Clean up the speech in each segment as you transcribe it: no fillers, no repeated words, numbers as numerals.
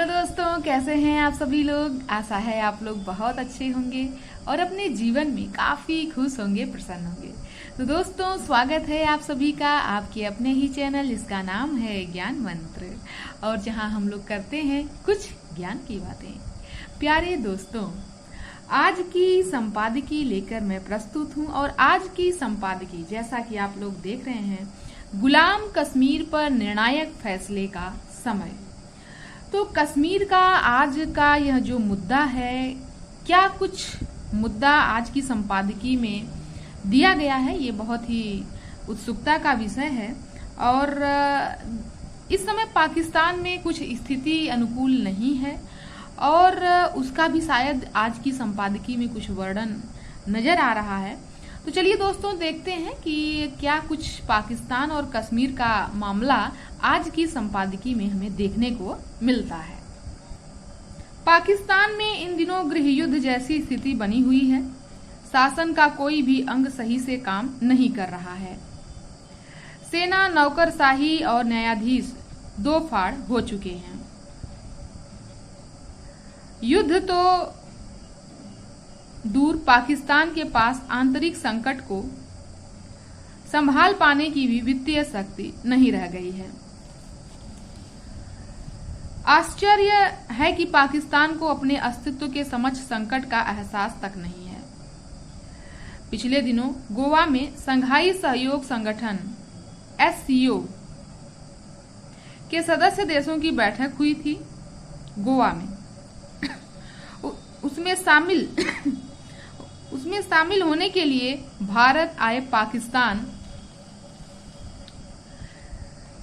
Hello दोस्तों, कैसे हैं आप सभी लोग। आशा है आप लोग बहुत अच्छे होंगे और अपने जीवन में काफ़ी खुश होंगे, प्रसन्न होंगे। तो दोस्तों, स्वागत है आप सभी का आपके अपने ही चैनल जिसका नाम है ज्ञान मंत्र, और जहां हम लोग करते हैं कुछ ज्ञान की बातें। प्यारे दोस्तों, आज की संपादकी लेकर मैं प्रस्तुत हूं, और आज की संपादकी जैसा कि आप लोग देख रहे हैं, गुलाम कश्मीर पर निर्णायक फैसले का समय। तो कश्मीर का आज का यह जो मुद्दा है, क्या कुछ मुद्दा आज की संपादकी में दिया गया है, ये बहुत ही उत्सुकता का विषय है। और इस समय पाकिस्तान में कुछ स्थिति अनुकूल नहीं है, और उसका भी शायद आज की संपादकी में कुछ वर्णन नजर आ रहा है। तो चलिए दोस्तों, देखते हैं कि क्या कुछ पाकिस्तान और कश्मीर का मामला आज की संपादकी में हमें देखने को मिलता है। पाकिस्तान में इन दिनों गृह युद्ध जैसी स्थिति बनी हुई है। शासन का कोई भी अंग सही से काम नहीं कर रहा है। सेना, नौकरशाही और न्यायाधीश दो फाड़ हो चुके हैं। युद्ध तो दूर, पाकिस्तान के पास आंतरिक संकट को संभाल पाने की भी वित्तीय शक्ति नहीं रह गई है। आश्चर्य है कि पाकिस्तान को अपने अस्तित्व के समक्ष संकट का एहसास तक नहीं है। पिछले दिनों गोवा में संघाई सहयोग संगठन SCO के सदस्य देशों की बैठक हुई थी गोवा में। उसमें शामिल होने के लिए भारत आए पाकिस्तान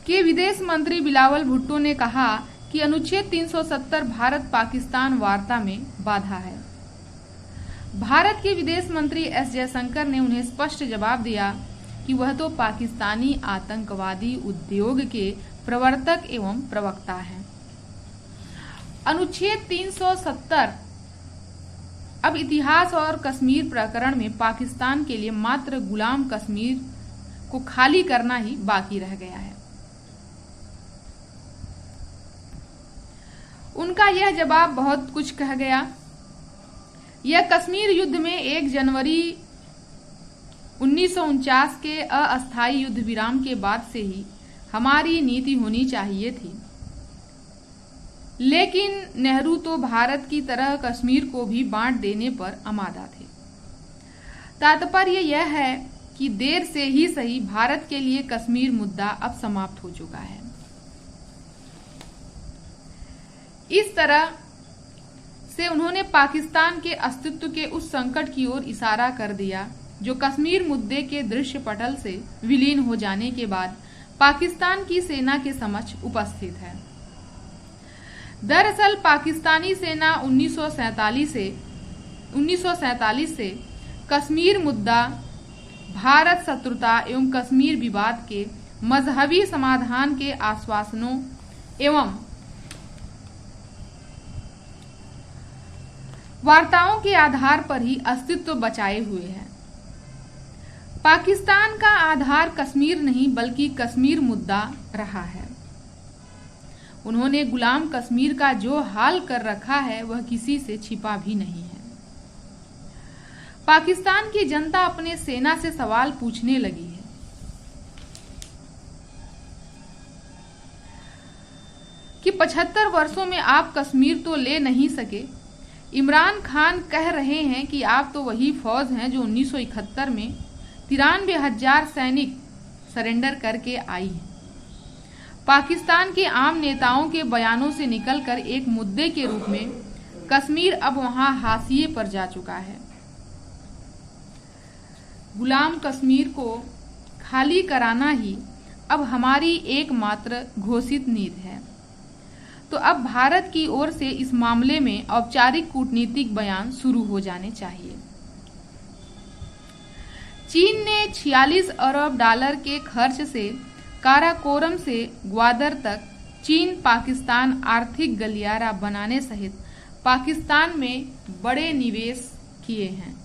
के विदेश मंत्री बिलावल भुट्टो ने कहा कि अनुच्छेद 370 भारत पाकिस्तान वार्ता में बाधा है। भारत के विदेश मंत्री S जयशंकर ने उन्हें स्पष्ट जवाब दिया कि वह तो पाकिस्तानी आतंकवादी उद्योग के प्रवर्तक एवं प्रवक्ता हैं। अनुच्छेद 370 अब इतिहास और कश्मीर प्रकरण में पाकिस्तान के लिए मात्र गुलाम कश्मीर को खाली करना ही बाकी रह गया है। उनका यह जवाब बहुत कुछ कह गया। यह कश्मीर युद्ध में 1 जनवरी 1949 के अस्थायी युद्ध विराम के बाद से ही हमारी नीति होनी चाहिए थी, लेकिन नेहरू तो भारत की तरह कश्मीर को भी बांट देने पर आमादा थे। तात्पर्य यह है कि देर से ही सही भारत के लिए कश्मीर मुद्दा अब समाप्त हो चुका है। इस तरह से उन्होंने पाकिस्तान के अस्तित्व के उस संकट की ओर इशारा कर दिया जो कश्मीर मुद्दे के दृश्य पटल से विलीन हो जाने के बाद पाकिस्तान की सेना के समक्ष उपस्थित है। दरअसल पाकिस्तानी सेना 1947 से कश्मीर मुद्दा, भारत शत्रुता एवं कश्मीर विवाद के मजहबी समाधान के आश्वासनों एवं वार्ताओं के आधार पर ही अस्तित्व बचाए हुए है। पाकिस्तान का आधार कश्मीर नहीं बल्कि कश्मीर मुद्दा रहा है। उन्होंने गुलाम कश्मीर का जो हाल कर रखा है वह किसी से छिपा भी नहीं है। पाकिस्तान की जनता अपने सेना से सवाल पूछने लगी है कि 75 वर्षों में आप कश्मीर तो ले नहीं सके। इमरान खान कह रहे हैं कि आप तो वही फौज हैं जो 1971 में 93,000 सैनिक सरेंडर करके आई है। पाकिस्तान के आम नेताओं के बयानों से निकलकर एक मुद्दे के रूप में कश्मीर अब वहां हाशिए पर जा चुका है। गुलाम कश्मीर को खाली कराना ही अब हमारी एकमात्र घोषित नीति है। तो अब भारत की ओर से इस मामले में औपचारिक कूटनीतिक बयान शुरू हो जाने चाहिए। चीन ने 46 अरब डॉलर के खर्च से काराकोरम से ग्वादर तक चीन पाकिस्तान आर्थिक गलियारा बनाने सहित पाकिस्तान में बड़े निवेश किए हैं।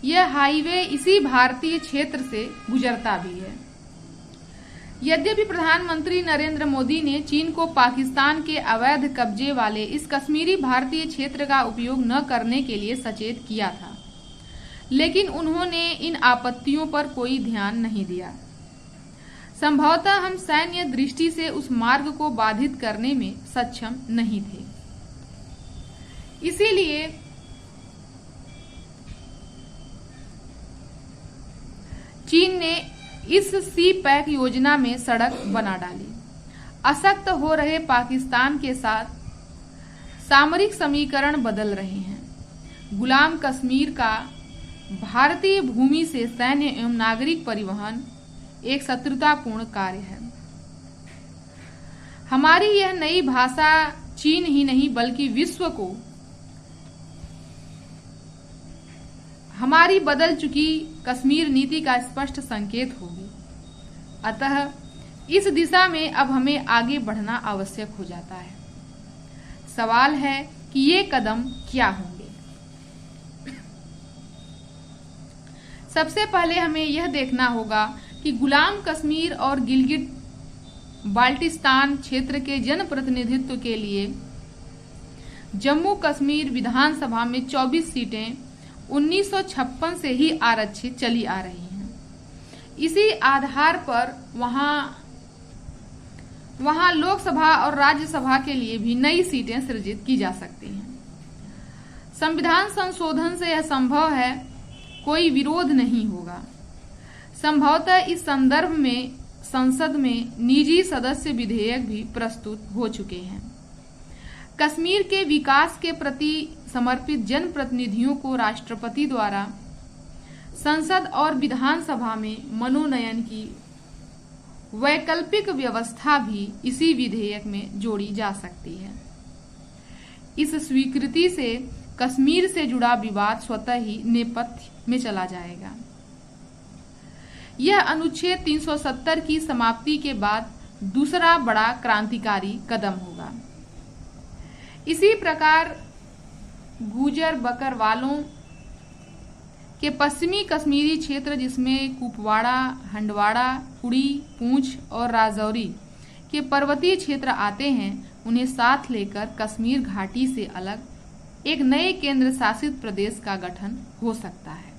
यह हाईवे इसी भारतीय क्षेत्र से गुजरता भी है। यद्यपि प्रधानमंत्री नरेंद्र मोदी ने चीन को पाकिस्तान के अवैध कब्जे वाले इस कश्मीरी भारतीय क्षेत्र का उपयोग न करने के लिए सचेत किया था, लेकिन उन्होंने इन आपत्तियों पर कोई ध्यान नहीं दिया। संभवतः हम सैन्य दृष्टि से उस मार्ग को बाधित करने में सक्षम नहीं थे। इसीलिए चीन ने इस सी पैक योजना में सड़क बना डाली। अशक्त हो रहे पाकिस्तान के साथ सामरिक समीकरण बदल रहे हैं। गुलाम कश्मीर का भारतीय भूमि से सैन्य एवं नागरिक परिवहन एक शत्रुतापूर्ण कार्य है। हमारी यह नई भाषा चीन ही नहीं बल्कि विश्व को हमारी बदल चुकी कश्मीर नीति का स्पष्ट संकेत होगी। अतः इस दिशा में अब हमें आगे बढ़ना आवश्यक हो जाता है। सवाल है कि ये कदम क्या होंगे। सबसे पहले हमें यह देखना होगा कि गुलाम कश्मीर और गिलगिट बाल्टिस्तान क्षेत्र के जनप्रतिनिधित्व के लिए जम्मू कश्मीर विधानसभा में 24 सीटें 1956 से ही आरक्षित चली आ रही हैं। इसी आधार पर वहां लोकसभा और राज्यसभा के लिए भी नई सीटें सृजित की जा सकती हैं। संविधान संशोधन से यह संभव है, कोई विरोध नहीं होगा। संभवतः इस संदर्भ में संसद में निजी सदस्य विधेयक भी प्रस्तुत हो चुके हैं। कश्मीर के विकास के प्रति समर्पित जनप्रतिनिधियों को राष्ट्रपति द्वारा संसद और विधानसभा में मनोनयन की वैकल्पिक व्यवस्था भी इसी विधेयक में जोड़ी जा सकती है। इस स्वीकृति से कश्मीर से जुड़ा विवाद स्वतः ही नेपथ्य में चला जाएगा। यह अनुच्छेद 370 की समाप्ति के बाद दूसरा बड़ा क्रांतिकारी कदम होगा। इसी प्रकार गुजर बकरवालों के पश्चिमी कश्मीरी क्षेत्र, जिसमें कुपवाड़ा, हंडवाड़ा, उड़ी, पूंछ और राजौरी के पर्वतीय क्षेत्र आते हैं, उन्हें साथ लेकर कश्मीर घाटी से अलग एक नए केंद्र शासित प्रदेश का गठन हो सकता है।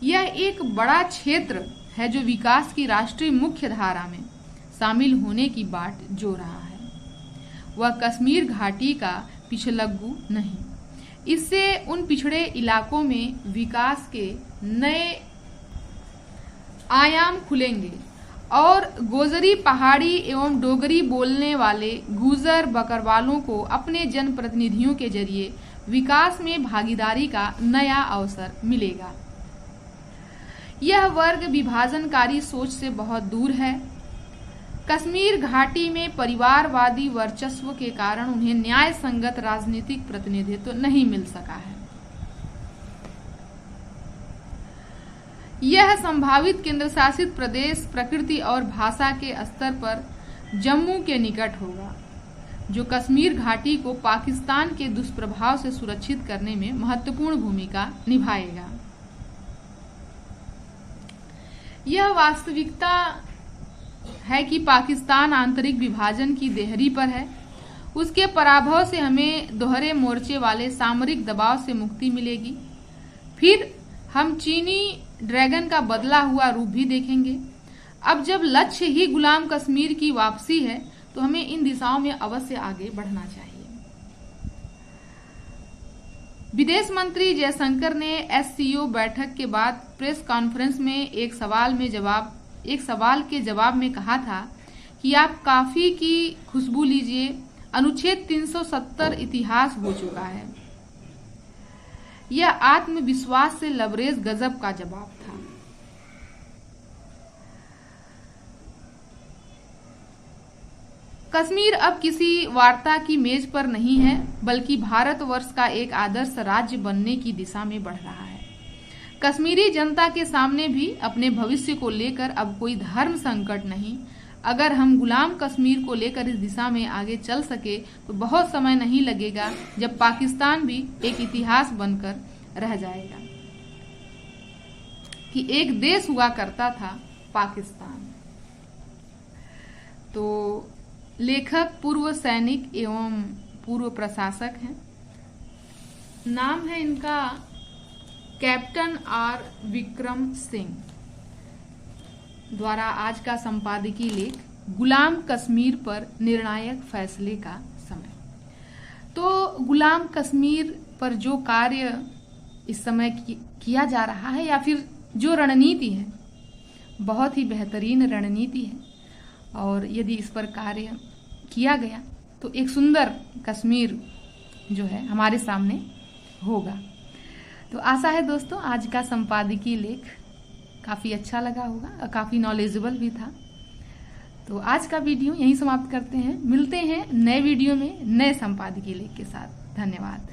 यह एक बड़ा क्षेत्र है जो विकास की राष्ट्रीय मुख्य धारा में शामिल होने की बाट जो रहा है। वह कश्मीर घाटी का पिछलग्गू नहीं। इससे उन पिछड़े इलाकों में विकास के नए आयाम खुलेंगे और गोजरी पहाड़ी एवं डोगरी बोलने वाले गुजर बकरवालों को अपने जनप्रतिनिधियों के जरिए विकास में भागीदारी का नया अवसर मिलेगा। यह वर्ग विभाजनकारी सोच से बहुत दूर है। कश्मीर घाटी में परिवारवादी वर्चस्व के कारण उन्हें न्याय संगत राजनीतिक प्रतिनिधित्व नहीं मिल सका है। यह संभावित केंद्र शासित प्रदेश प्रकृति और भाषा के स्तर पर जम्मू के निकट होगा, जो कश्मीर घाटी को पाकिस्तान के दुष्प्रभाव से सुरक्षित करने में महत्वपूर्ण भूमिका निभाएगा। यह वास्तविकता है कि पाकिस्तान आंतरिक विभाजन की देहरी पर है। उसके पराभव से हमें दोहरे मोर्चे वाले सामरिक दबाव से मुक्ति मिलेगी। फिर हम चीनी ड्रैगन का बदला हुआ रूप भी देखेंगे। अब जब लक्ष्य ही गुलाम कश्मीर की वापसी है, तो हमें इन दिशाओं में अवश्य आगे बढ़ना चाहिए। विदेश मंत्री जयशंकर ने एससीओ बैठक के बाद प्रेस कॉन्फ्रेंस में एक सवाल के जवाब में कहा था कि आप काफी की खुशबू लीजिए, अनुच्छेद 370 इतिहास हो चुका है। यह आत्मविश्वास से लबरेज गजब का जवाब था। कश्मीर अब किसी वार्ता की मेज पर नहीं है, बल्कि भारतवर्ष का एक आदर्श राज्य बनने की दिशा में बढ़ रहा है। कश्मीरी जनता के सामने भी अपने भविष्य को लेकर अब कोई धर्म संकट नहीं। अगर हम गुलाम कश्मीर को लेकर इस दिशा में आगे चल सके तो बहुत समय नहीं लगेगा जब पाकिस्तान भी एक इतिहास बनकर रह जाएगा कि एक देश हुआ करता था पाकिस्तान। तो लेखक पूर्व सैनिक एवं पूर्व प्रशासक हैं। नाम है इनका कैप्टन आर विक्रम सिंह। द्वारा आज का संपादकीय लेख गुलाम कश्मीर पर निर्णायक फैसले का समय। तो गुलाम कश्मीर पर जो कार्य इस समय किया जा रहा है या फिर जो रणनीति है, बहुत ही बेहतरीन रणनीति है और यदि इस पर कार्य किया गया तो एक सुंदर कश्मीर जो है हमारे सामने होगा। तो आशा है दोस्तों आज का संपादकीय लेख काफ़ी अच्छा लगा होगा और काफ़ी नॉलेजेबल भी था। तो आज का वीडियो यहीं समाप्त करते हैं। मिलते हैं नए वीडियो में नए संपादकीय लेख के साथ। धन्यवाद।